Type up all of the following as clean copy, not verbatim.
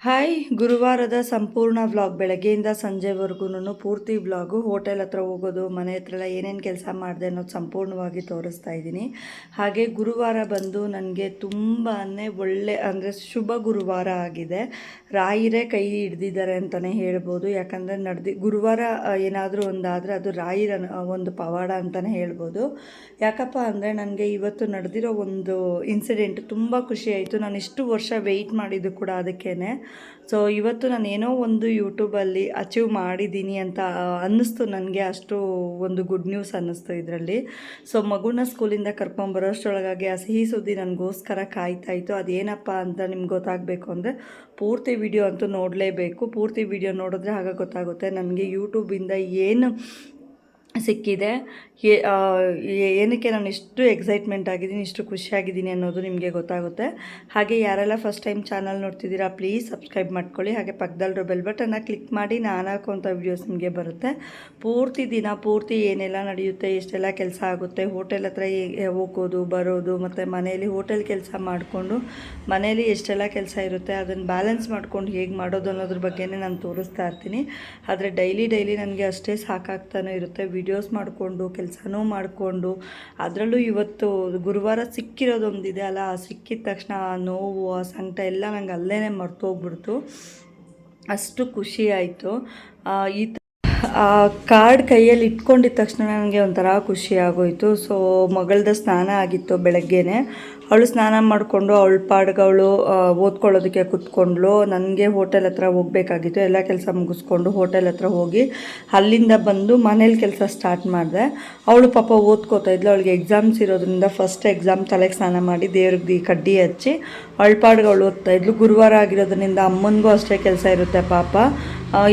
Hi, ಗುರುವಾರದ ಸಂಪೂರ್ಣ vlog ಬೆಳಗ್ಗೆಯಿಂದ ಸಂಜೆವರೆಗೂ ಪೂರ್ತಿ ವ್ಲಾಗು ಹೋಟೆಲ್ ಹತ್ರ ಹೋಗೋದು, ಮನೆ ಹತ್ರ ಎಲ್ಲ ಏನೇನು ಕೆಲಸ ಮಾಡಿದೆ ಅನ್ನೋದು ಸಂಪೂರ್ಣವಾಗಿ ತೋರಿಸ್ತಾ ಇದ್ದೀನಿ. ಹಾಗೆ ಗುರುವಾರ ಬಂದು ನನಗೆ ತುಂಬಾ ಒಳ್ಳೆ ಅಂದರೆ ಶುಭ ಗುರುವಾರ ಆಗಿದೆ. ರಾಯರೇ ಕೈ ಹಿಡ್ದಿದ್ದಾರೆ ಅಂತಲೇ ಹೇಳ್ಬೋದು. ಯಾಕಂದರೆ ಗುರುವಾರ ಏನಾದರೂ ಒಂದಾದರೆ ಅದು ರಾಯರ ಒಂದು ಪವಾಡ ಅಂತಲೇ ಹೇಳ್ಬೋದು. ಯಾಕಪ್ಪ ಅಂದರೆ ನನಗೆ ಇವತ್ತು ನಡೆದಿರೋ ಒಂದು ಇನ್ಸಿಡೆಂಟ್ ತುಂಬ ಖುಷಿ ಆಯಿತು. ನಾನು ಇಷ್ಟು ವರ್ಷ ವೆಯ್ಟ್ ಮಾಡಿದ್ದು ಕೂಡ ಅದಕ್ಕೇ. ಸೊ ಇವತ್ತು ನಾನು ಏನೋ ಒಂದು ಯೂಟ್ಯೂಬಲ್ಲಿ ಅಚೀವ್ ಮಾಡಿದ್ದೀನಿ ಅಂತ ಅನ್ನಿಸ್ತು ನನಗೆ. ಅಷ್ಟು ಒಂದು ಗುಡ್ ನ್ಯೂಸ್ ಅನ್ನಿಸ್ತು ಇದರಲ್ಲಿ. ಸೊ ಮಗುನ ಸ್ಕೂಲಿಂದ ಕರ್ಕೊಂಬರೋಷ್ಟರೊಳಗಾಗಿ ಆ ಸಿಹಿ ಸುದ್ದಿ ನನಗೋಸ್ಕರ ಕಾಯ್ತಾಯಿತ್ತು. ಅದೇನಪ್ಪ ಅಂತ ನಿಮ್ಗೆ ಗೊತ್ತಾಗಬೇಕು ಅಂದರೆ ಪೂರ್ತಿ ವಿಡಿಯೋ ಅಂತೂ ನೋಡಲೇಬೇಕು. ಪೂರ್ತಿ ವಿಡಿಯೋ ನೋಡಿದ್ರೆ ಆಗ ಗೊತ್ತಾಗುತ್ತೆ ನನಗೆ ಯೂಟ್ಯೂಬಿಂದ ಏನು ಸಿಕ್ಕಿದೆ, ಏನಕ್ಕೆ ನಾನು ಇಷ್ಟು ಎಕ್ಸೈಟ್ಮೆಂಟ್ ಆಗಿದ್ದೀನಿ, ಇಷ್ಟು ಖುಷಿಯಾಗಿದ್ದೀನಿ ಅನ್ನೋದು ನಿಮಗೆ ಗೊತ್ತಾಗುತ್ತೆ. ಹಾಗೆ ಯಾರೆಲ್ಲ ಫಸ್ಟ್ ಟೈಮ್ ಚಾನಲ್ ನೋಡ್ತಿದ್ದೀರಾ ಪ್ಲೀಸ್ ಸಬ್ಸ್ಕ್ರೈಬ್ ಮಾಡ್ಕೊಳ್ಳಿ. ಹಾಗೆ ಪಕ್ಕದಲ್ಲಿರೋ ಬೆಲ್ ಬಟನ್ನ ಕ್ಲಿಕ್ ಮಾಡಿ ನಾನು ಹಾಕುವಂಥ ವೀಡಿಯೋಸ್ ನಿಮಗೆ ಬರುತ್ತೆ. ದಿನ ಪೂರ್ತಿ ಏನೆಲ್ಲ ನಡೆಯುತ್ತೆ, ಎಷ್ಟೆಲ್ಲ ಕೆಲಸ ಆಗುತ್ತೆ, ಹೋಟೆಲ್ ಹತ್ರ ಹೋಗೋದು ಬರೋದು, ಮತ್ತು ಮನೆಯಲ್ಲಿ ಹೋಟೆಲ್ ಕೆಲಸ ಮಾಡಿಕೊಂಡು ಮನೆಯಲ್ಲಿ ಎಷ್ಟೆಲ್ಲ ಕೆಲಸ ಇರುತ್ತೆ ಅದನ್ನು ಬ್ಯಾಲೆನ್ಸ್ ಮಾಡ್ಕೊಂಡು ಹೇಗೆ ಮಾಡೋದು ಅನ್ನೋದ್ರ ಬಗ್ಗೆನೇ ನಾನು ತೋರಿಸ್ತಾ ಇರ್ತೀನಿ. ಆದರೆ ಡೈಲಿ ನನಗೆ ಅಷ್ಟೇ ಸಾಕಾಗ್ತಾನೆ ಇರುತ್ತೆ. ವಿಡಿಯೋಸ್ ಮಾಡಿಕೊಂಡು ಕೆಲಸನೂ ಮಾಡಿಕೊಂಡು, ಅದರಲ್ಲೂ ಇವತ್ತು ಗುರುವಾರ ಸಿಕ್ಕಿರೋದೊಂದಿದೆ ಅಲ್ಲ, ಸಿಕ್ಕಿದ ತಕ್ಷಣ ಆ ನೋವು ಆ ಸಂಕಟ ಎಲ್ಲ ನಂಗೆ ಅಲ್ಲೇ ಮರ್ತೋಗ್ಬಿಡ್ತು. ಅಷ್ಟು ಖುಷಿ ಆಯಿತು. ಈ ಆ ಕಾರ್ಡ್ ಕೈಯಲ್ಲಿ ಇಟ್ಕೊಂಡಿದ್ದ ತಕ್ಷಣ ನನಗೆ ಒಂಥರ ಖುಷಿ ಆಗೋಯಿತು. ಸೊ ಮಗಳದ ಸ್ನಾನ ಆಗಿತ್ತು ಬೆಳಗ್ಗೆನೇ. ಅವಳು ಸ್ನಾನ ಮಾಡಿಕೊಂಡು ಅವಳ ಪಾಡ್ಗೆ ಅವಳು ಓದ್ಕೊಳ್ಳೋದಕ್ಕೆ ಕೂತ್ಕೊಂಡ್ಳು. ನನಗೆ ಹೋಟೆಲ್ ಹತ್ರ ಹೋಗಬೇಕಾಗಿತ್ತು. ಎಲ್ಲ ಕೆಲಸ ಮುಗಿಸ್ಕೊಂಡು ಹೋಟೆಲ್ ಹತ್ರ ಹೋಗಿ ಅಲ್ಲಿಂದ ಬಂದು ಮನೇಲಿ ಕೆಲಸ ಸ್ಟಾರ್ಟ್ ಮಾಡಿದೆ. ಅವಳು ಪಾಪ ಓದ್ಕೋತಾ ಇದ್ಲು. ಅವಳಿಗೆ ಎಕ್ಸಾಮ್ಸ್ ಇರೋದ್ರಿಂದ ಫಸ್ಟ್ ಎಕ್ಸಾಮ್ ತಲೆಗೆ ಸ್ನಾನ ಮಾಡಿ ದೇವ್ರಿಗೆ ಕಡ್ಡಿ ಹಚ್ಚಿ ಅವಳ ಪಾಡ್ಗೆ ಅವಳು ಓದ್ತಾ ಇದ್ಲು. ಗುರುವಾರ ಆಗಿರೋದ್ರಿಂದ ಅಮ್ಮನಿಗೂ ಅಷ್ಟೇ ಕೆಲಸ ಇರುತ್ತೆ ಪಾಪ.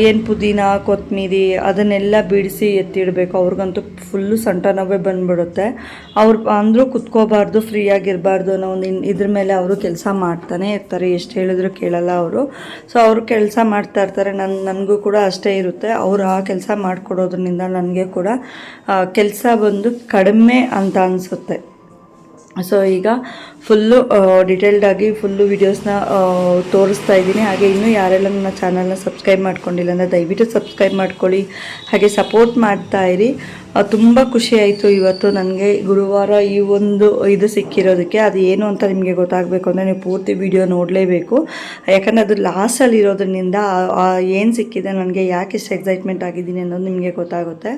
ಏನು ಪುದೀನ ಕೊತ್ತಂಬರಿ ಅದನ್ನೆಲ್ಲ ಬಿಡಿಸಿ ಎತ್ತಿಡಬೇಕು. ಅವ್ರಿಗಂತೂ ಫುಲ್ಲು ಸೊಂಟ ನೋವೇ ಬಂದುಬಿಡುತ್ತೆ. ಅವ್ರು ಅಂದರೂ ಕುತ್ಕೋಬಾರ್ದು, ಫ್ರೀಯಾಗಿರಬಾರ್ದು ಅನ್ನೋ ಒಂದು ಇದ್ರ ಮೇಲೆ ಅವರು ಕೆಲಸ ಮಾಡ್ತಾನೆ ಇರ್ತಾರೆ. ಎಷ್ಟು ಹೇಳಿದ್ರು ಕೇಳಲ್ಲ ಅವರು. ಸೊ ಅವರು ಕೆಲಸ ಮಾಡ್ತಾ ಇರ್ತಾರೆ. ನನಗೂ ಕೂಡ ಅಷ್ಟೇ ಇರುತ್ತೆ. ಅವರು ಆ ಕೆಲಸ ಮಾಡಿಕೊಡೋದ್ರಿಂದ ನನಗೆ ಕೂಡ ಕೆಲಸ ಬಂದು ಕಡಿಮೆ ಅಂತ ಅನಿಸುತ್ತೆ. ಸೊ ಈಗ ಫುಲ್ಲು ಡಿಟೇಲ್ಡಾಗಿ ಫುಲ್ಲು ವೀಡಿಯೋಸ್ನ ತೋರಿಸ್ತಾ ಇದ್ದೀನಿ. ಹಾಗೆ ಇನ್ನೂ ಯಾರೆಲ್ಲ ನನ್ನ ಚಾನಲ್ನ ಸಬ್ಸ್ಕ್ರೈಬ್ ಮಾಡ್ಕೊಂಡಿಲ್ಲ ಅಂದರೆ ದಯವಿಟ್ಟು ಸಬ್ಸ್ಕ್ರೈಬ್ ಮಾಡ್ಕೊಳ್ಳಿ. ಹಾಗೆ ಸಪೋರ್ಟ್ ಮಾಡ್ತಾಯಿರಿ. ತುಂಬ ಖುಷಿ ಆಯಿತು ಇವತ್ತು ನನಗೆ ಗುರುವಾರ ಈ ಒಂದು ಇದು ಸಿಕ್ಕಿರೋದಕ್ಕೆ. ಅದು ಏನು ಅಂತ ನಿಮಗೆ ಗೊತ್ತಾಗಬೇಕು ಅಂದರೆ ನೀವು ಪೂರ್ತಿ ವಿಡಿಯೋ ನೋಡಲೇಬೇಕು. ಯಾಕಂದರೆ ಅದು ಲಾಸ್ಟಲ್ಲಿ ಇರೋದ್ರಿಂದ ಏನು ಸಿಕ್ಕಿದೆ, ನನಗೆ ಯಾಕೆ ಇಷ್ಟು ಎಕ್ಸೈಟ್ಮೆಂಟ್ ಆಗಿದ್ದೀನಿ ಅನ್ನೋದು ನಿಮಗೆ ಗೊತ್ತಾಗುತ್ತೆ.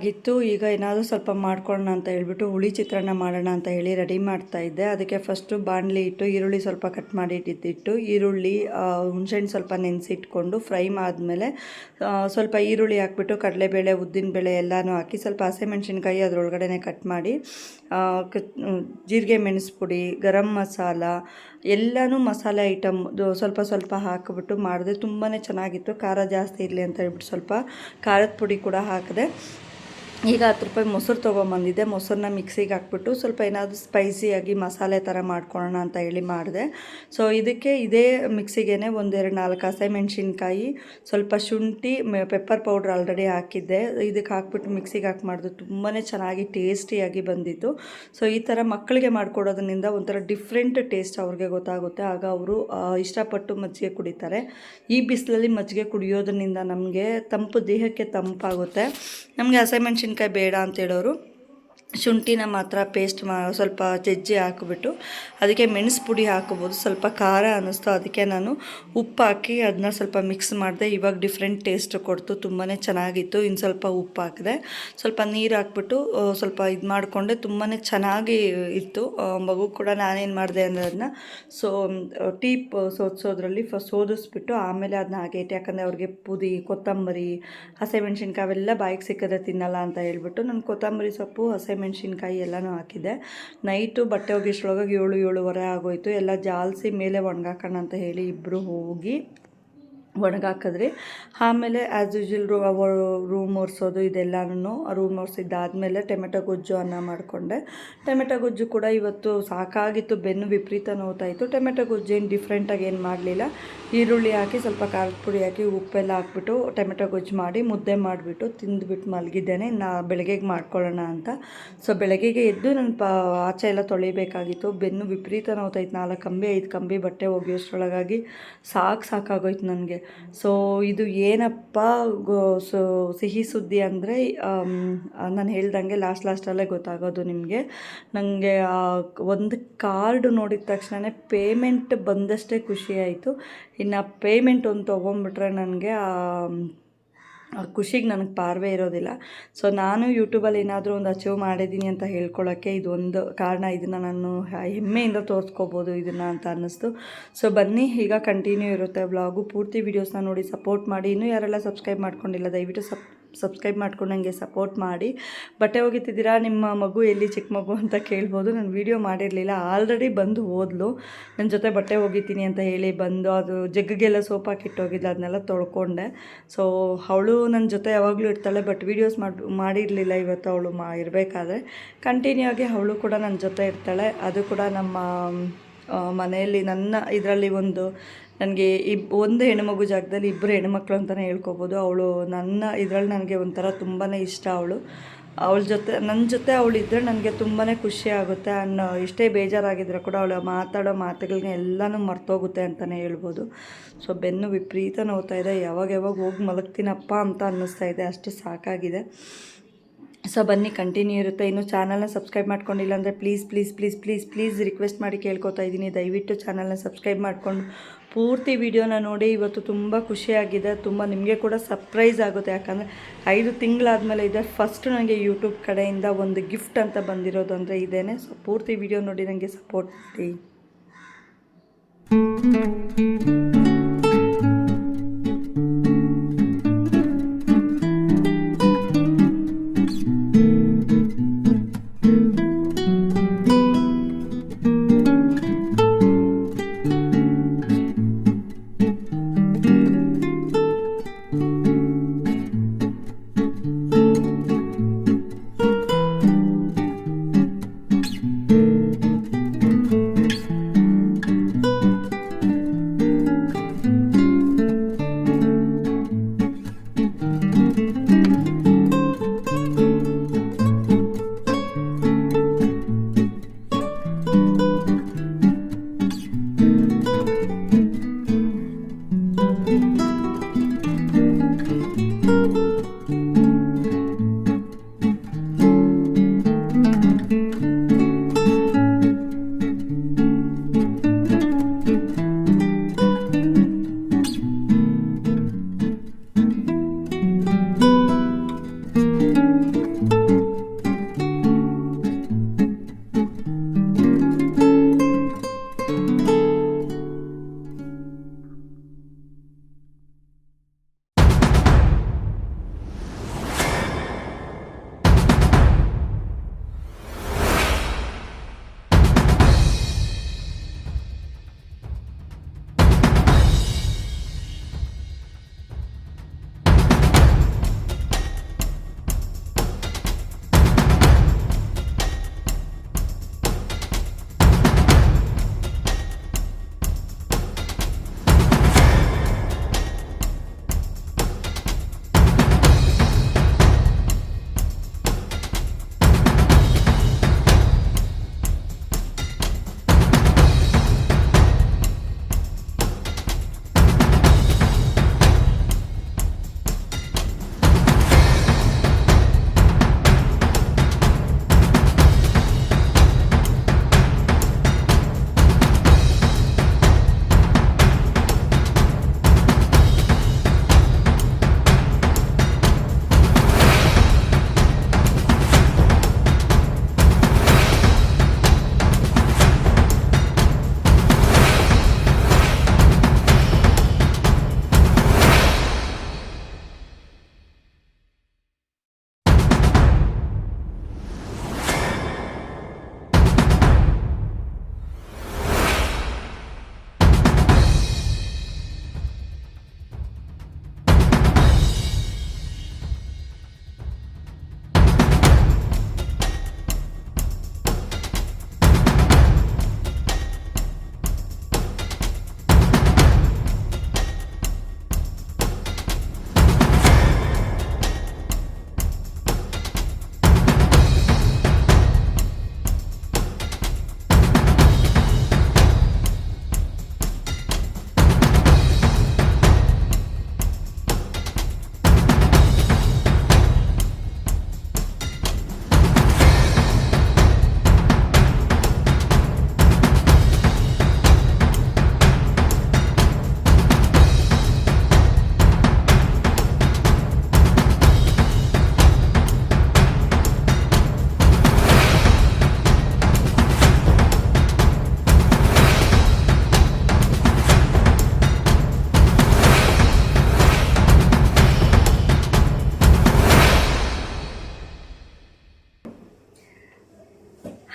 ಆಗಿತ್ತು. ಈಗ ಏನಾದರೂ ಸ್ವಲ್ಪ ಮಾಡ್ಕೊಳ್ಳೋಣ ಅಂತ ಹೇಳ್ಬಿಟ್ಟು ಹುಳಿ ಚಿತ್ರಾನ್ನ ಮಾಡೋಣ ಅಂತ ಹೇಳಿ ರೆಡಿ ಮಾಡ್ತಾಯಿದ್ದೆ. ಅದಕ್ಕೆ ಫಸ್ಟು ಬಾಣಲಿ ಇಟ್ಟು ಈರುಳ್ಳಿ ಸ್ವಲ್ಪ ಕಟ್ ಮಾಡಿ ಇಟ್ಟಿಟ್ಟು ಈರುಳ್ಳಿ ಹುಣಸೆಹಣ್ಣು ಸ್ವಲ್ಪ ನೆನೆಸಿಟ್ಕೊಂಡು ಫ್ರೈ ಆದಮೇಲೆ ಸ್ವಲ್ಪ ಈರುಳ್ಳಿ ಹಾಕ್ಬಿಟ್ಟು ಕಡಲೆಬೇಳೆ ಉದ್ದಿನಬೇಳೆ ಎಲ್ಲನೂ ಹಾಕಿ ಸ್ವಲ್ಪ ಹಸಿಮೆಣ್ಸಿನ್ಕಾಯಿ ಅದರೊಳಗಡೆ ಕಟ್ ಮಾಡಿ ಜೀರಿಗೆ ಮೆಣಸು ಪುಡಿ ಗರಂ ಮಸಾಲ ಎಲ್ಲನೂ ಮಸಾಲೆ ಐಟಮ್ ಸ್ವಲ್ಪ ಸ್ವಲ್ಪ ಹಾಕಿಬಿಟ್ಟು ಮಾಡಿದೆ. ತುಂಬಾ ಚೆನ್ನಾಗಿತ್ತು. ಖಾರ ಜಾಸ್ತಿ ಇರಲಿ ಅಂತ ಹೇಳ್ಬಿಟ್ಟು ಸ್ವಲ್ಪ ಖಾರದ ಪುಡಿ ಕೂಡ ಹಾಕಿದೆ. ಈಗ 10 ರೂಪಾಯಿ ಮೊಸರು ತೊಗೊಂಬಂದಿದ್ದೆ. ಮೊಸರನ್ನ ಮಿಕ್ಸಿಗೆ ಹಾಕ್ಬಿಟ್ಟು ಸ್ವಲ್ಪ ಏನಾದರೂ ಸ್ಪೈಸಿಯಾಗಿ ಮಸಾಲೆ ಥರ ಮಾಡ್ಕೊಳ್ಳೋಣ ಅಂತ ಹೇಳಿ ಮಾಡಿದೆ. ಸೊ ಇದಕ್ಕೆ ಇದೇ ಮಿಕ್ಸಿಗೆ 1-2-4 ಹಸಿಮೆಣ್ಸಿನ್ಕಾಯಿ ಸ್ವಲ್ಪ ಶುಂಠಿ ಪೆಪ್ಪರ್ ಪೌಡ್ರ್ ಆಲ್ರೆಡಿ ಹಾಕಿದ್ದೆ. ಇದಕ್ಕೆ ಹಾಕ್ಬಿಟ್ಟು ಮಿಕ್ಸಿಗೆ ಹಾಕಿ ಮಾಡಿದೆ. ತುಂಬಾ ಚೆನ್ನಾಗಿ ಟೇಸ್ಟಿಯಾಗಿ ಬಂದಿತ್ತು. ಸೊ ಈ ಥರ ಮಕ್ಕಳಿಗೆ ಮಾಡಿಕೊಡೋದ್ರಿಂದ ಒಂಥರ ಡಿಫ್ರೆಂಟ್ ಟೇಸ್ಟ್ ಅವ್ರಿಗೆ ಗೊತ್ತಾಗುತ್ತೆ. ಆಗ ಅವರು ಇಷ್ಟಪಟ್ಟು ಮಜ್ಜಿಗೆ ಕುಡಿತಾರೆ. ಈ ಬಿಸಿಲಲ್ಲಿ ಮಜ್ಜಿಗೆ ಕುಡಿಯೋದ್ರಿಂದ ನಮಗೆ ತಂಪು, ದೇಹಕ್ಕೆ ತಂಪಾಗುತ್ತೆ. ನಮಗೆ ಹಸಿಮೆಣ್ಸಿನ್ಕಾಯಿ ಬೇಡ ಅಂತೇಳೋರು ಶುಂಠಿನ ಮಾತ್ರ ಪೇಸ್ಟ್ ಸ್ವಲ್ಪ ಜಜ್ಜಿ ಹಾಕಿಬಿಟ್ಟು ಅದಕ್ಕೆ ಮೆಣಸು ಪುಡಿ ಹಾಕೋಬೋದು. ಸ್ವಲ್ಪ ಖಾರ ಅನ್ನಿಸ್ತು, ಅದಕ್ಕೆ ನಾನು ಉಪ್ಪು ಹಾಕಿ ಅದನ್ನ ಸ್ವಲ್ಪ ಮಿಕ್ಸ್ ಮಾಡಿದೆ. ಇವಾಗ ಡಿಫ್ರೆಂಟ್ ಟೇಸ್ಟ್ ಕೊಡ್ತು, ತುಂಬಾ ಚೆನ್ನಾಗಿತ್ತು. ಇನ್ನು ಸ್ವಲ್ಪ ಉಪ್ಪು ಹಾಕಿದೆ, ಸ್ವಲ್ಪ ನೀರು ಹಾಕ್ಬಿಟ್ಟು ಸ್ವಲ್ಪ ಇದು ಮಾಡಿಕೊಂಡೆ. ತುಂಬಾ ಚೆನ್ನಾಗಿ ಇತ್ತು. ಮಗು ಕೂಡ ನಾನೇನು ಮಾಡಿದೆ ಅಂದರೆ ಅದನ್ನ ಸೋದಿಸೋದ್ರಲ್ಲಿ ಫಸ್ಟ್ ಸೋದಿಸ್ಬಿಟ್ಟು ಆಮೇಲೆ ಅದನ್ನ ಹಾಗೆ ಇಟ್ಟು, ಯಾಕಂದರೆ ಅವ್ರಿಗೆ ಪುದಿ ಕೊತ್ತಂಬರಿ ಹಸಿಮೆಣ್ಸಿನ್ಕಾಯಿ ಅವೆಲ್ಲ ಬಾಯಿಗೆ ಸಿಕ್ಕಿದ್ರೆ ತಿನ್ನಲ್ಲ ಅಂತ ಹೇಳ್ಬಿಟ್ಟು ನಾನು ಕೊತ್ತಂಬರಿ ಸೊಪ್ಪು ಹಸಿಮೆಣ್ಸಿನ್ಕಾಯಿ ಎಲ್ಲನೂ ಹಾಕಿದ್ದೆ. ನೈಟು ಬಟ್ಟೆ ಒಗೆಷ್ಟೊಳಗಾಗಿ 7-7:30 ಆಗೋಯಿತು. ಎಲ್ಲ ಜಾಲಿಸಿ ಮೇಲೆ ಒಣಗಾಕೋಣ ಅಂತ ಹೇಳಿ ಇಬ್ಬರು ಹೋಗಿ ಒಣಗಾಕಿದ್ರಿ. ಆಮೇಲೆ ಆ್ಯಸ್ ಯೂಶ್ವಲ್ ರೂಮ್ ಒರೆಸೋದು ಇದೆಲ್ಲನೂ ರೂಮ್ ಒರೆಸಿದ್ದಾದಮೇಲೆ ಟೊಮೆಟೊ ಗೊಜ್ಜು ಅನ್ನ ಮಾಡಿಕೊಂಡೆ. ಟೊಮೆಟೊ ಗೊಜ್ಜು ಕೂಡ ಇವತ್ತು ಸಾಕಾಗಿತ್ತು, ಬೆನ್ನು ವಿಪರೀತ ನೋವ್ತಾಯಿತ್ತು. ಟೊಮೆಟೊ ಗೊಜ್ಜು ಏನು ಡಿಫ್ರೆಂಟಾಗಿ ಏನು ಮಾಡಲಿಲ್ಲ. ಈರುಳ್ಳಿ ಹಾಕಿ ಸ್ವಲ್ಪ ಖಾರದ ಪುಡಿ ಹಾಕಿ ಉಪ್ಪೆಲ್ಲ ಹಾಕ್ಬಿಟ್ಟು ಟೊಮೆಟೊ ಗೊಜ್ಜು ಮಾಡಿ ಮುದ್ದೆ ಮಾಡಿಬಿಟ್ಟು ತಿಂದುಬಿಟ್ಟು ಮಲಗಿದ್ದೇನೆ. ಬೆಳಗ್ಗೆಗೆ ಮಾಡ್ಕೊಳ್ಳೋಣ ಅಂತ. ಸೊ ಬೆಳಗ್ಗೆಗೆ ಎದ್ದು ನಾನು ಆಚೆ ಎಲ್ಲ ತೊಳಿಬೇಕಾಗಿತ್ತು. ಬೆನ್ನು ವಿಪರೀತ ನೋವ್ತಾಯಿತ್ತು. 4 ಕಂಬಿ 5 ಕಂಬಿ ಬಟ್ಟೆ ಒಗೆಯೋಷ್ಟರೊಳಗಾಗಿ ಸಾಕಾಗೋಯ್ತು ನನಗೆ. ಸೊ ಇದು ಏನಪ್ಪ ಸಿಹಿ ಸುದ್ದಿ ಅಂದರೆ ನಾನು ಹೇಳ್ದಂಗೆ ಲಾಸ್ಟಲ್ಲೇ ಗೊತ್ತಾಗೋದು ನಿಮಗೆ. ನನಗೆ ಒಂದು ಕಾರ್ಡು ನೋಡಿದ ತಕ್ಷಣ ಪೇಮೆಂಟ್ ಬಂದಷ್ಟೇ ಖುಷಿಯಾಯಿತು. ಇನ್ನು ಪೇಮೆಂಟ್ ಒಂದು ತೊಗೊಂಬಿಟ್ರೆ ನನಗೆ ಖುಷಿಗೆ ನನಗೆ ಪಾರವೇ ಇರೋದಿಲ್ಲ. ಸೊ ನಾನು ಯೂಟ್ಯೂಬಲ್ಲಿ ಏನಾದರೂ ಒಂದು ಅಚೀವ್ ಮಾಡಿದ್ದೀನಿ ಅಂತ ಹೇಳ್ಕೊಳ್ಳೋಕ್ಕೆ ಇದೊಂದು ಕಾರಣ. ಇದನ್ನು ನಾನು ಹೆಮ್ಮೆಯಿಂದ ತೋರಿಸ್ಕೋಬೋದು ಇದನ್ನು ಅಂತ ಅನ್ನಿಸ್ತು. ಸೊ ಬನ್ನಿ, ಈಗ ಕಂಟಿನ್ಯೂ ಇರುತ್ತೆ ವ್ಲಾಗು. ಪೂರ್ತಿ ವೀಡಿಯೋಸ್ನ ನೋಡಿ ಸಪೋರ್ಟ್ ಮಾಡಿ. ಇನ್ನೂ ಯಾರೆಲ್ಲ ಸಬ್ಸ್ಕ್ರೈಬ್ ಮಾಡ್ಕೊಂಡಿಲ್ಲ ದಯವಿಟ್ಟು ಸಬ್ಸ್ಕ್ರೈಬ್ ಮಾಡ್ಕೊಂಡು ನನಗೆ ಸಪೋರ್ಟ್ ಮಾಡಿ. ಬಟ್ಟೆ ಒಗಿತಿದ್ದೀರಾ, ನಿಮ್ಮ ಮಗು ಎಲ್ಲಿ ಚಿಕ್ಕ ಮಗು ಅಂತ ಕೇಳ್ಬೋದು. ನಾನು ವೀಡಿಯೋ ಮಾಡಿರಲಿಲ್ಲ, ಆಲ್ರೆಡಿ ಬಂದು ಹೋದ್ಲು ನನ್ನ ಜೊತೆ ಬಟ್ಟೆ ಒಗಿತೀನಿ ಅಂತ ಹೇಳಿ ಬಂದು. ಅದು ಜಗ್ಗೆಲ್ಲ ಸೋಪ್ ಹಾಕಿಟ್ಟೋಗಿದ್ಲು, ಅದನ್ನೆಲ್ಲ ತೊಳ್ಕೊಂಡೆ. ಸೊ ಅವಳು ನನ್ನ ಜೊತೆ ಯಾವಾಗಲೂ ಇರ್ತಾಳೆ, ಬಟ್ ವೀಡಿಯೋಸ್ ಮಾಡಿರಲಿಲ್ಲ ಇವತ್ತು. ಅವಳು ಇರಬೇಕಾದ್ರೆ ಕಂಟಿನ್ಯೂ ಆಗಿ ಅವಳು ಕೂಡ ನನ್ನ ಜೊತೆ ಇರ್ತಾಳೆ. ಅದು ಕೂಡ ನಮ್ಮ ಮನೆಯಲ್ಲಿ ನನ್ನ ಇದರಲ್ಲಿ ನನಗೆ ಒಂದು ಹೆಣ್ಮಗು ಜಾಗದಲ್ಲಿ 2 ಹೆಣ್ಮಕ್ಳು ಅಂತಲೇ ಹೇಳ್ಕೊಬೋದು. ಅವಳು ನನ್ನ ಇದರಲ್ಲಿ ನನಗೆ ಒಂಥರ ತುಂಬಾ ಇಷ್ಟ. ನನ್ನ ಜೊತೆ ಅವಳಿದ್ದರೆ ನನಗೆ ತುಂಬಾ ಖುಷಿ ಆಗುತ್ತೆ. ಎಷ್ಟೇ ಬೇಜಾರಾಗಿದ್ದರೆ ಕೂಡ ಅವಳು ಮಾತಾಡೋ ಮಾತುಗಳನ್ನ ಎಲ್ಲನೂ ಮರ್ತೋಗುತ್ತೆ ಅಂತಲೇ ಹೇಳ್ಬೋದು. ಸೊ ಬೆನ್ನು ವಿಪರೀತ ನೋವ್ತಾಯಿದೆ. ಯಾವಾಗ ಹೋಗಿ ಮಲಗ್ತೀನಪ್ಪ ಅಂತ ಅನ್ನಿಸ್ತಾ ಇದೆ, ಅಷ್ಟು ಸಾಕಾಗಿದೆ. ಸೊ ಬನ್ನಿ, ಕಂಟಿನ್ಯೂ ಇರುತ್ತೆ. ಇನ್ನು ಚಾನಲ್ನ ಸಬ್ಸ್ಕ್ರೈಬ್ ಮಾಡ್ಕೊಂಡಿಲ್ಲ ಅಂದರೆ ಪ್ಲೀಸ್ ರಿಕ್ವೆಸ್ಟ್ ಮಾಡಿ ಕೇಳ್ಕೊತಾ ಇದ್ದೀನಿ, ದಯವಿಟ್ಟು ಚಾನಲ್ನ ಸಬ್ಸ್ಕ್ರೈಬ್ ಮಾಡಿಕೊಂಡು ಪೂರ್ತಿ ವೀಡಿಯೋನ ನೋಡಿ. ಇವತ್ತು ತುಂಬ ಖುಷಿಯಾಗಿದೆ, ತುಂಬ ನಿಮಗೆ ಕೂಡ ಸರ್ಪ್ರೈಸ್ ಆಗುತ್ತೆ. ಯಾಕಂದರೆ 5 ತಿಂಗಳಾದಮೇಲೆ ಇದೆ ಫಸ್ಟ್ ನನಗೆ ಯೂಟ್ಯೂಬ್ ಕಡೆಯಿಂದ ಒಂದು ಗಿಫ್ಟ್ ಅಂತ ಬಂದಿರೋದು ಅಂದರೆ ಇದೇನೆ. ಸೊ ಪೂರ್ತಿ ವೀಡಿಯೋ ನೋಡಿ ನನಗೆ ಸಪೋರ್ಟ್ ಮಾಡಿ.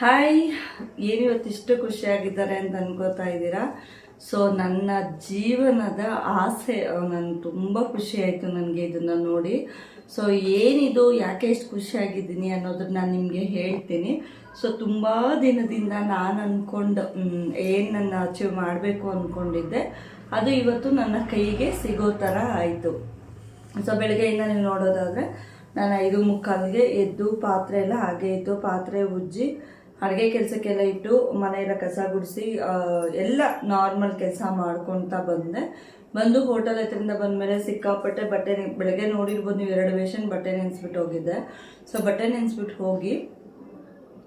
ಹಾಯ್, ಏನು ಇವತ್ತಿಷ್ಟು ಖುಷಿಯಾಗಿದ್ದಾರೆ ಅಂತ ಅನ್ಕೋತಾ ಇದ್ದೀರಾ. ಸೊ ನನ್ನ ಜೀವನದ ಆಸೆ, ನನಗೆ ತುಂಬ ಖುಷಿ ಆಯಿತು ನನಗೆ ಇದನ್ನು ನೋಡಿ. ಸೊ ಏನಿದು, ಯಾಕೆ ಇಷ್ಟು ಖುಷಿಯಾಗಿದ್ದೀನಿ ಅನ್ನೋದನ್ನ ನಾನು ನಿಮಗೆ ಹೇಳ್ತೀನಿ. ಸೊ ತುಂಬ ದಿನದಿಂದ ನಾನು ಅಂದ್ಕೊಂಡು ಏನು ನನ್ನ ಅಚೀವ್ ಮಾಡಬೇಕು ಅಂದ್ಕೊಂಡಿದ್ದೆ, ಅದು ಇವತ್ತು ನನ್ನ ಕೈಗೆ ಸಿಗೋ ಥರ ಆಯಿತು. ಸೊ ಬೆಳಗ್ಗೆಯಿಂದ ನೀವು ನೋಡೋದಾದರೆ ನಾನು 5:45ಗೆ ಎದ್ದು ಪಾತ್ರೆ ಎಲ್ಲ ಹಾಗೆ ಇತ್ತು, ಪಾತ್ರೆ ಉಜ್ಜಿ ಅಡುಗೆ ಕೆಲಸಕ್ಕೆಲ್ಲ ಇಟ್ಟು ಮನೆಯೆಲ್ಲ ಕಸ ಗುಡಿಸಿ ಎಲ್ಲ ನಾರ್ಮಲ್ ಕೆಲಸ ಮಾಡ್ಕೊತಾ ಬಂದು ಹೋಟೆಲ್ ಹತ್ರದಿಂದ ಬಂದಮೇಲೆ ಸಿಕ್ಕಾಪಟ್ಟೆ ಬಟ್ಟೆ ಬೆಳಗ್ಗೆ ನೋಡಿರ್ಬೋದು ನೀವು, 2 ವೇಷನ್ ಬಟ್ಟೆ ನೆನೆಸ್ಬಿಟ್ಟು ಹೋಗಿದ್ದೆ. ಸೊ ಬಟ್ಟೆ ನೆನೆಸ್ಬಿಟ್ಟು ಹೋಗಿ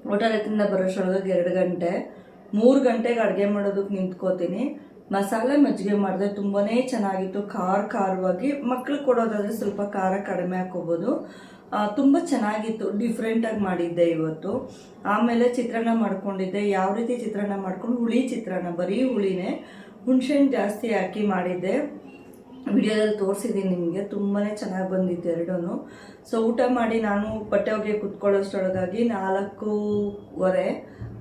ಹೋಟೆಲ್ ಹತ್ರದಿಂದ ಬರೋಷ್ಟೊಳಗೆ 2 ಗಂಟೆ, 3 ಗಂಟೆಗೆ ಅಡುಗೆ ಮಾಡೋದಕ್ಕೆ ನಿಂತ್ಕೋತೀನಿ. ಮಸಾಲೆ ಮಜ್ಜಿಗೆ ಮಾಡಿದೆ, ತುಂಬಾ ಚೆನ್ನಾಗಿತ್ತು, ಖಾರವಾಗಿ. ಮಕ್ಳಿಗೆ ಕೊಡೋದಾದರೆ ಸ್ವಲ್ಪ ಖಾರ ಕಡಿಮೆ ಹಾಕೋಬೋದು. ತುಂಬ ಚೆನ್ನಾಗಿತ್ತು, ಡಿಫ್ರೆಂಟಾಗಿ ಮಾಡಿದ್ದೆ ಇವತ್ತು. ಆಮೇಲೆ ಚಿತ್ರಾನ್ನ ಮಾಡ್ಕೊಂಡಿದ್ದೆ. ಯಾವ ರೀತಿ ಚಿತ್ರಾನ್ನ ಮಾಡ್ಕೊಂಡು, ಹುಳಿ ಚಿತ್ರಾನ್ನ, ಬರೀ ಹುಳಿನೇ, ಹುಣಸೆಹಣ್ಣು ಜಾಸ್ತಿ ಹಾಕಿ ಮಾಡಿದ್ದೆ. ವಿಡಿಯೋದಲ್ಲಿ ತೋರಿಸಿದ್ದೀನಿ ನಿಮಗೆ, ತುಂಬಾ ಚೆನ್ನಾಗಿ ಬಂದಿತ್ತು ಎರಡೂ. ಸೊ ಊಟ ಮಾಡಿ ನಾನು ಬಟ್ಟೆ ಒಗೆ ಕುತ್ಕೊಳ್ಳೋಷ್ಟೊಳಗಾಗಿ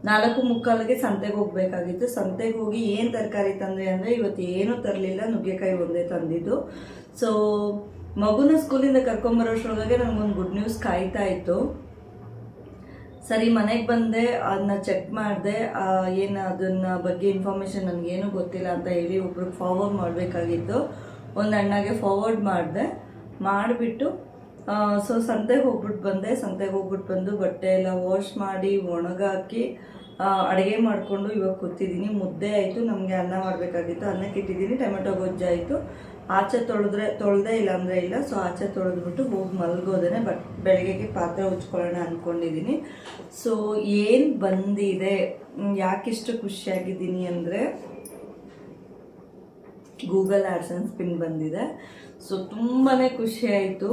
4:15ಗೆ ಸಂತೆಗೆ ಹೋಗಬೇಕಾಗಿತ್ತು. ಸಂತೆಗೆ ಹೋಗಿ ಏನು ತರಕಾರಿ ತಂದೆ ಅಂದರೆ ಇವತ್ತು ಏನೂ ತರಲಿಲ್ಲ, ನುಗ್ಗೆಕಾಯಿ ಒಂದೇ ತಂದಿದ್ದು. ಸೊ ಮಗುನ ಸ್ಕೂಲಿಂದ ಕರ್ಕೊಂಬರೋಷ್ಟೊಳಗೆ ನನಗೊಂದು ಗುಡ್ ನ್ಯೂಸ್ ಕಾಯ್ತಾ ಇತ್ತು. ಸರಿ ಮನೆಗೆ ಬಂದೆ, ಅದನ್ನ ಚೆಕ್ ಮಾಡಿದೆ, ಏನು ಅದನ್ನ ಬಗ್ಗೆ ಇನ್ಫಾರ್ಮೇಷನ್ ನನಗೇನು ಗೊತ್ತಿಲ್ಲ ಅಂತ ಹೇಳಿ ಒಬ್ರಿಗೆ ಫಾರ್ವರ್ಡ್ ಮಾಡಬೇಕಾಗಿತ್ತು. ಒಂದು ಅಣ್ಣಗೆ ಫಾರ್ವರ್ಡ್ ಮಾಡಿಬಿಟ್ಟು ಸೊ ಸಂತೆಗೆ ಹೋಗ್ಬಿಟ್ಟು ಬಂದು ಬಟ್ಟೆ ಎಲ್ಲ ವಾಶ್ ಮಾಡಿ ಒಣಗಾಕಿ ಅಡುಗೆ ಮಾಡಿಕೊಂಡು ಇವಾಗ ಕೂತಿದ್ದೀನಿ. ಮುದ್ದೆ ಆಯಿತು, ನಮಗೆ ಅನ್ನ ಮಾಡಬೇಕಾಗಿತ್ತು, ಅನ್ನಕ್ಕೆ ಇಟ್ಟಿದ್ದೀನಿ. ಟೊಮೆಟೊ ಗೊಜ್ಜು ಆಯಿತು. ಆಚೆ ತೊಳೆದೇ ಇಲ್ಲ ಅಂದರೆ ಇಲ್ಲ. ಸೊ ಆಚೆ ತೊಳೆದ್ಬಿಟ್ಟು ಹೋಗಿ ಮಲ್ಗೋದೇನೆ, ಬೆಳಗ್ಗೆಗೆ ಪಾತ್ರೆ ಉಜ್ಕೊಳ್ಳೋಣ ಅಂದ್ಕೊಂಡಿದ್ದೀನಿ. ಸೊ ಏನು ಬಂದಿದೆ, ಯಾಕಿಷ್ಟು ಖುಷಿಯಾಗಿದ್ದೀನಿ ಅಂದರೆ ಗೂಗಲ್ ಆಡ್ಸೆನ್ಸ್ ಪಿನ್ ಬಂದಿದೆ. ಸೊ ತುಂಬಾ ಖುಷಿ ಆಯಿತು.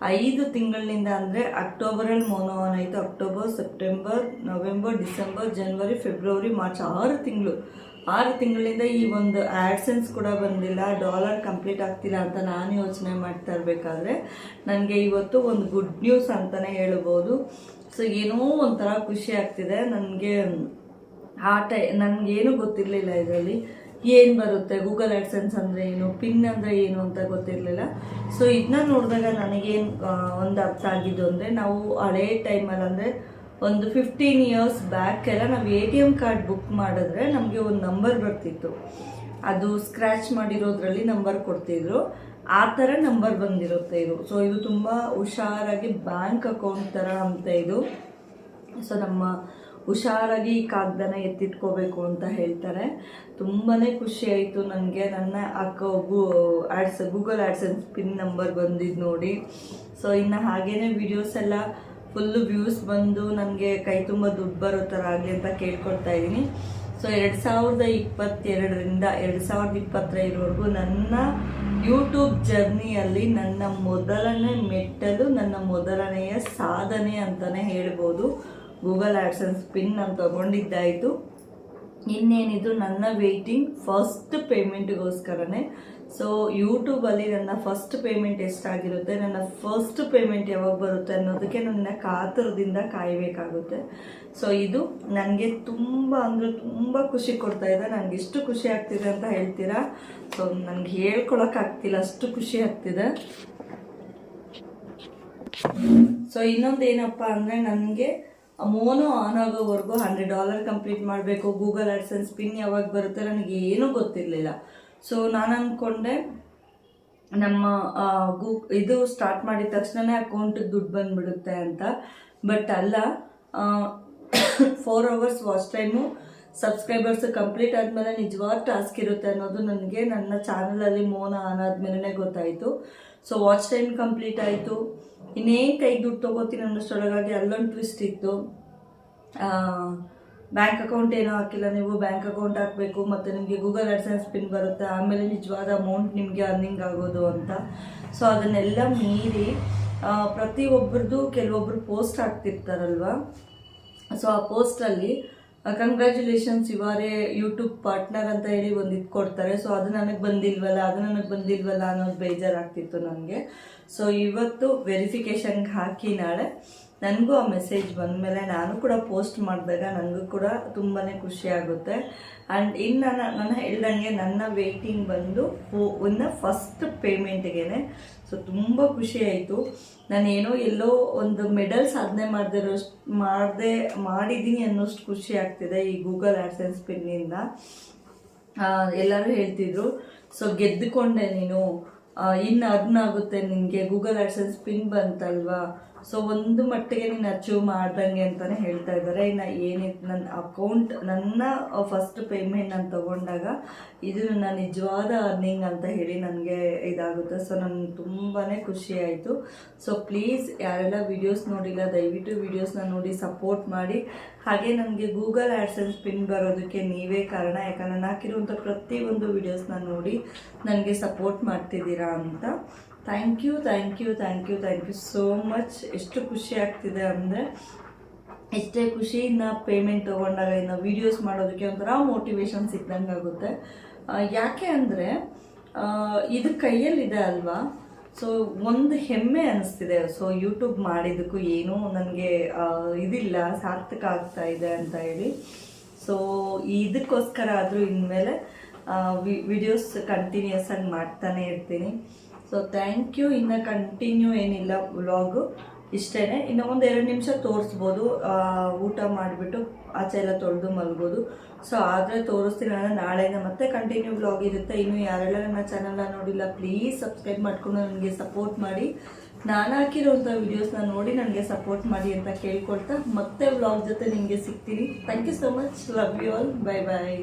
5 ತಿಂಗಳಿನಿಂದ ಅಂದರೆ ಅಕ್ಟೋಬರಲ್ಲಿ ಮೋನೋ ಆನ್ ಆಯಿತು. ಅಕ್ಟೋಬರ್, ಸೆಪ್ಟೆಂಬರ್, ನವೆಂಬರ್, ಡಿಸೆಂಬರ್, ಜನವರಿ, ಫೆಬ್ರವರಿ, ಮಾರ್ಚ್ 6 ತಿಂಗಳಿಂದ ಈ ಒಂದು ಆಡ್ಸೆನ್ಸ್ ಕೂಡ ಬಂದಿಲ್ಲ. $1 ಕಂಪ್ಲೀಟ್ ಆಗ್ತಿಲ್ಲ ಅಂತ ನಾನು ಯೋಚನೆ ಮಾಡ್ತಾ ಇರಬೇಕಾದ್ರೆ ನನಗೆ ಇವತ್ತು ಒಂದು ಗುಡ್ ನ್ಯೂಸ್ ಅಂತಲೇ ಹೇಳ್ಬೋದು. ಸೊ ಏನೋ ಒಂಥರ ಖುಷಿ ಆಗ್ತಿದೆ ನನಗೆ. ನನಗೇನು ಗೊತ್ತಿರಲಿಲ್ಲ ಇದರಲ್ಲಿ ಏನು ಬರುತ್ತೆ, ಗೂಗಲ್ ಆಡ್ಸೆನ್ಸ್ ಅಂದರೆ ಏನು, ಪಿನ್ ಅಂದರೆ ಏನು ಅಂತ ಗೊತ್ತಿರಲಿಲ್ಲ. ಸೊ ಇದನ್ನ ನೋಡಿದಾಗ ನನಗೇನು ಒಂದು ಅರ್ಥ ಆಗಿದ್ದು ಅಂದರೆ, ನಾವು ಹಳೇ ಟೈಮಲ್ಲಿ ಅಂದರೆ ಒಂದು 15 ಇಯರ್ಸ್ ಬ್ಯಾಕೆಲ್ಲ ನಾವು ATM ಕಾರ್ಡ್ ಬುಕ್ ಮಾಡಿದ್ರೆ ನಮಗೆ ಒಂದು ನಂಬರ್ ಬರ್ತಿತ್ತು. ಅದು ಸ್ಕ್ರ್ಯಾಚ್ ಮಾಡಿರೋದ್ರಲ್ಲಿ ನಂಬರ್ ಕೊಡ್ತಿದ್ರು, ಆ ಥರ ನಂಬರ್ ಬಂದಿರುತ್ತೆ ಇದು. ಸೊ ಇದು ತುಂಬ ಹುಷಾರಾಗಿ ಬ್ಯಾಂಕ್ ಅಕೌಂಟ್ ಥರ ಅಂತ ಇದು. ಸೊ ನಮ್ಮ ಹುಷಾರಾಗಿ ಈ ಕಾಗದನ ಎತ್ತಿಟ್ಕೋಬೇಕು ಅಂತ ಹೇಳ್ತಾರೆ. ತುಂಬಾ ಖುಷಿ ಆಯಿತು ನನಗೆ. ನನ್ನ ಗೂಗಲ್ ಆಡ್ಸೆನ್ಸ್ ಪಿನ್ ನಂಬರ್ ಬಂದಿದ್ದು ನೋಡಿ. ಸೊ ಇನ್ನು ಹಾಗೇನೆ ವಿಡಿಯೋಸ್ ಎಲ್ಲ ಫುಲ್ಲು ವ್ಯೂಸ್ ಬಂದು ನನಗೆ ಕೈ ತುಂಬ ದುಡ್ಡು ಬರೋ ಥರ ಆಗಲಿ ಅಂತ ಕೇಳ್ಕೊಳ್ತಾ ಇದ್ದೀನಿ. ಸೊ 2022ರಿಂದ 2025ವರೆಗೂ ನನ್ನ ಯೂಟ್ಯೂಬ್ ಜರ್ನಿಯಲ್ಲಿ ನನ್ನ ಮೊದಲನೇ ಮೆಟ್ಟಲು, ನನ್ನ ಮೊದಲನೆಯ ಸಾಧನೆ ಅಂತಲೇ ಹೇಳ್ಬೋದು. ಗೂಗಲ್ ಆಡ್ಸೆನ್ಸ್ ಪಿನ್ ನಾನು ತೊಗೊಂಡಿದ್ದಾಯಿತು. ಇನ್ನೇನಿದು ನನ್ನ ವೆಯ್ಟಿಂಗ್ ಫಸ್ಟ್ ಪೇಮೆಂಟ್ಗೋಸ್ಕರನೇ. ಸೊ ಯೂಟ್ಯೂಬಲ್ಲಿ ನನ್ನ ಫಸ್ಟ್ ಪೇಮೆಂಟ್ ಎಷ್ಟಾಗಿರುತ್ತೆ, ನನ್ನ ಫಸ್ಟ್ ಪೇಮೆಂಟ್ ಯಾವಾಗ ಬರುತ್ತೆ ಅನ್ನೋದಕ್ಕೆ ನನ್ನ ಕಾತುರದಿಂದ ಕಾಯಬೇಕಾಗುತ್ತೆ. ಸೊ ಇದು ನನಗೆ ತುಂಬ ಅಂದರೆ ತುಂಬ ಖುಷಿ ಕೊಡ್ತಾ ಇದೆ. ನನಗೆ ಎಷ್ಟು ಖುಷಿ ಆಗ್ತಿದೆ ಅಂತ ಹೇಳ್ತೀರಾ? ಸೊ ನನಗೆ ಹೇಳ್ಕೊಳಕ್ಕಾಗ್ತಿಲ್ಲ, ಅಷ್ಟು ಖುಷಿ ಆಗ್ತಿದೆ. ಸೊ ಇನ್ನೊಂದು ಏನಪ್ಪ ಅಂದರೆ, ನನಗೆ ಮೋನೋ ಆನ್ ಆಗೋವರೆಗೂ $100 ಕಂಪ್ಲೀಟ್ ಮಾಡಬೇಕು, ಗೂಗಲ್ ಆಡ್ಸೆನ್ಸ್ ಪಿನ್ ಯಾವಾಗ ಬರುತ್ತೆ ನನಗೆ ಏನೂ ಗೊತ್ತಿರಲಿಲ್ಲ. ಸೊ ನಾನು ಅಂದ್ಕೊಂಡೆ ನಮ್ಮ ಇದು ಸ್ಟಾರ್ಟ್ ಮಾಡಿದ ತಕ್ಷಣವೇ ಅಕೌಂಟಿಗೆ ದುಡ್ಡು ಬಂದುಬಿಡುತ್ತೆ ಅಂತ. ಬಟ್ ಅಲ್ಲ, 4 hours watch time subscribers complete ಆದಮೇಲೆ ನಿಜವಾದ ಟಾಸ್ಕ್ ಇರುತ್ತೆ ಅನ್ನೋದು ನನಗೆ ನನ್ನ ಚಾನಲಲ್ಲಿ ಮೋನೋ ಆನ್ ಆದಮೇಲೆ ಗೊತ್ತಾಯಿತು. ಸೊ ವಾಚ್ ಟೈಮ್ ಕಂಪ್ಲೀಟ್ ಆಯಿತು. ಇನ್ನೇನು ಕೈಗೆ ದುಡ್ಡು ತೊಗೋತೀನಿ ಅನ್ನೋಷ್ಟೊಳಗಾಗಿ ಅಲ್ಲೊಂದು ಟ್ವಿಸ್ಟ್ ಇತ್ತು. ಬ್ಯಾಂಕ್ ಅಕೌಂಟ್ ಏನೋ ಹಾಕಿಲ್ಲ ನೀವು, ಬ್ಯಾಂಕ್ ಅಕೌಂಟ್ ಹಾಕಬೇಕು ಮತ್ತು ನಿಮಗೆ ಗೂಗಲ್ ಆಡ್ಸೆನ್ಸ್ ಪಿನ್ ಬರುತ್ತೆ, ಆಮೇಲೆ ನಿಜವಾದ ಅಮೌಂಟ್ ನಿಮಗೆ ಅರ್ನಿಂಗ್ ಆಗೋದು ಅಂತ. ಸೊ ಅದನ್ನೆಲ್ಲ ಮೀರಿ ಪ್ರತಿಯೊಬ್ಬರದ್ದು ಕೆಲವೊಬ್ಬರು ಪೋಸ್ಟ್ ಹಾಕ್ತಿರ್ತಾರಲ್ವ. ಸೊ ಆ ಪೋಸ್ಟಲ್ಲಿ ಕಂಗ್ರ್ಯಾಚುಲೇಷನ್ಸ್ ಇವರೇ ಯೂಟ್ಯೂಬ್ ಪಾರ್ಟ್ನರ್ ಅಂತ ಹೇಳಿ ಒಂದು ಇದು ಕೊಡ್ತಾರೆ. ಸೊ ಅದು ನನಗೆ ಬಂದಿಲ್ವಲ್ಲ ಅನ್ನೋದು ಬೇಜಾರಾಗ್ತಿತ್ತು ನನಗೆ. ಸೊ ಇವತ್ತು ವೆರಿಫಿಕೇಷನ್ಗೆ ಹಾಕಿ ನಾಳೆ ನನಗೂ ಆ ಮೆಸೇಜ್ ಬಂದಮೇಲೆ ನಾನು ಕೂಡ ಪೋಸ್ಟ್ ಮಾಡಿದಾಗ ನನಗೂ ಕೂಡ ತುಂಬಾ ಖುಷಿ ಆಗುತ್ತೆ. ಆ್ಯಂಡ್ ಇನ್ನು ನಾನು ಹೇಳ್ದಂಗೆ ನನ್ನ ವೇಟಿಂಗ್ ಬಂದು ಇನ್ನು ಫಸ್ಟ್ ಪೇಮೆಂಟ್ಗೆ. ಸೊ ತುಂಬ ಖುಷಿ ಆಯಿತು. ನಾನೇನೋ ಎಲ್ಲೋ ಒಂದು ಮೆಡಲ್ ಸಾಧನೆ ಮಾಡಿದ್ದೀನಿ ಅನ್ನೋಷ್ಟು ಖುಷಿ ಆಗ್ತಿದೆ ಈ ಗೂಗಲ್ ಆಡ್ಸೆನ್ಸ್ ಪಿನ್ನಿಂದ. ಎಲ್ಲರೂ ಹೇಳ್ತಿದ್ರು, ಸೊ ಗೆದ್ದುಕೊಂಡೆ ನೀನು, ಇನ್ನು ಆಗುತ್ತೆ ನಿನಗೆ, ಗೂಗಲ್ ಆಡ್ಸೆನ್ಸ್ ಪಿನ್ ಬಂತಲ್ವಾ, ಸೊ ಒಂದು ಮಟ್ಟಿಗೆ ನೀನು ಅಚೀವ್ ಮಾಡ್ದಂಗೆ ಅಂತಲೇ ಹೇಳ್ತಾ ಇದ್ದಾರೆ. ಇನ್ನು ಏನಿತ್ತು ನನ್ನ ಅಕೌಂಟ್, ನನ್ನ ಫಸ್ಟ್ ಪೇಮೆಂಟ್ ನಾನು ತೊಗೊಂಡಾಗ ಇದು ನನ್ನ ನಿಜವಾದ ಅರ್ನಿಂಗ್ ಅಂತ ಹೇಳಿ ನನಗೆ ಇದಾಗುತ್ತೆ. ಸೊ ನನಗೆ ತುಂಬಾ ಖುಷಿ ಆಯಿತು. ಸೊ ಪ್ಲೀಸ್ ಯಾರೆಲ್ಲ ವೀಡಿಯೋಸ್ ನೋಡಿಲ್ಲ ದಯವಿಟ್ಟು ವೀಡಿಯೋಸ್ನ ನೋಡಿ ಸಪೋರ್ಟ್ ಮಾಡಿ. ಹಾಗೆ ನನಗೆ ಗೂಗಲ್ ಆಡ್ಸೆನ್ಸ್ ಪಿನ್ ಬರೋದಕ್ಕೆ ನೀವೇ ಕಾರಣ, ಯಾಕಂದರೆ ನಾನು ಹಾಕಿರುವಂಥ ಪ್ರತಿಯೊಂದು ವೀಡಿಯೋಸ್ನ ನೋಡಿ ನನಗೆ ಸಪೋರ್ಟ್ ಮಾಡ್ತಿದ್ದೀರಾ ಅಂತ. Thank you so much. ಎಷ್ಟು ಖುಷಿ ಆಗ್ತಿದೆ ಅಂದರೆ ಎಷ್ಟೇ ಖುಷಿಯಿಂದ ಪೇಮೆಂಟ್ ತೊಗೊಂಡಾಗ ಇನ್ನು ವೀಡಿಯೋಸ್ ಮಾಡೋದಕ್ಕೆ ಒಂಥರ ಮೋಟಿವೇಶನ್ ಸಿಕ್ಕಂಗೆ ಆಗುತ್ತೆ. ಯಾಕೆ ಅಂದರೆ ಇದು ಕೈಯಲ್ಲಿದೆ ಅಲ್ವಾ, ಸೊ ಒಂದು ಹೆಮ್ಮೆ ಅನ್ನಿಸ್ತಿದೆ. ಸೊ ಯೂಟ್ಯೂಬ್ ಮಾಡಿದ್ದಕ್ಕೂ ಏನೂ ನನಗೆ ಇದಿಲ್ಲ, ಸಾರ್ಥಕ ಆಗ್ತಾ ಇದೆ ಅಂತ ಹೇಳಿ. ಸೊ ಇದಕ್ಕೋಸ್ಕರ ಆದರೂ ಇನ್ಮೇಲೆ ವಿಡಿಯೋಸ್ ಕಂಟಿನ್ಯೂಸ್ ಆಗಿ ಮಾಡ್ತಾನೆ ಇರ್ತೀನಿ. So thank you. ಇನ್ನು ಕಂಟಿನ್ಯೂ ಏನಿಲ್ಲ ವ್ಲಾಗು, ಇಷ್ಟೇ. ಇನ್ನು ಒಂದು 2 ನಿಮಿಷ ತೋರಿಸ್ಬೋದು, ಊಟ ಮಾಡಿಬಿಟ್ಟು ಆಚೆ ಎಲ್ಲ ತೊಳೆದು ಮಲ್ಬೋದು. ಸೊ ಆದರೆ ತೋರಿಸ್ತೀನಿ. ನಾನು ನಾಳೆಯಿಂದ ಮತ್ತೆ ಕಂಟಿನ್ಯೂ ವ್ಲಾಗ್ ಇರುತ್ತೆ. ಇನ್ನು ಯಾರೆಲ್ಲ ನನ್ನ ಚಾನಲ್ನ ನೋಡಿಲ್ಲ ಪ್ಲೀಸ್ ಸಬ್ಸ್ಕ್ರೈಬ್ ಮಾಡಿಕೊಂಡು ನನಗೆ ಸಪೋರ್ಟ್ ಮಾಡಿ. ನಾನು ಹಾಕಿರೋಂಥ ವೀಡಿಯೋಸ್ನ ನೋಡಿ ನನಗೆ ಸಪೋರ್ಟ್ ಮಾಡಿ ಅಂತ ಕೇಳ್ಕೊಳ್ತಾ ಮತ್ತೆ ವ್ಲಾಗ್ ಜೊತೆ ನಿಮಗೆ ಸಿಗ್ತೀನಿ. Thank you so much. Love you all. Bye bye.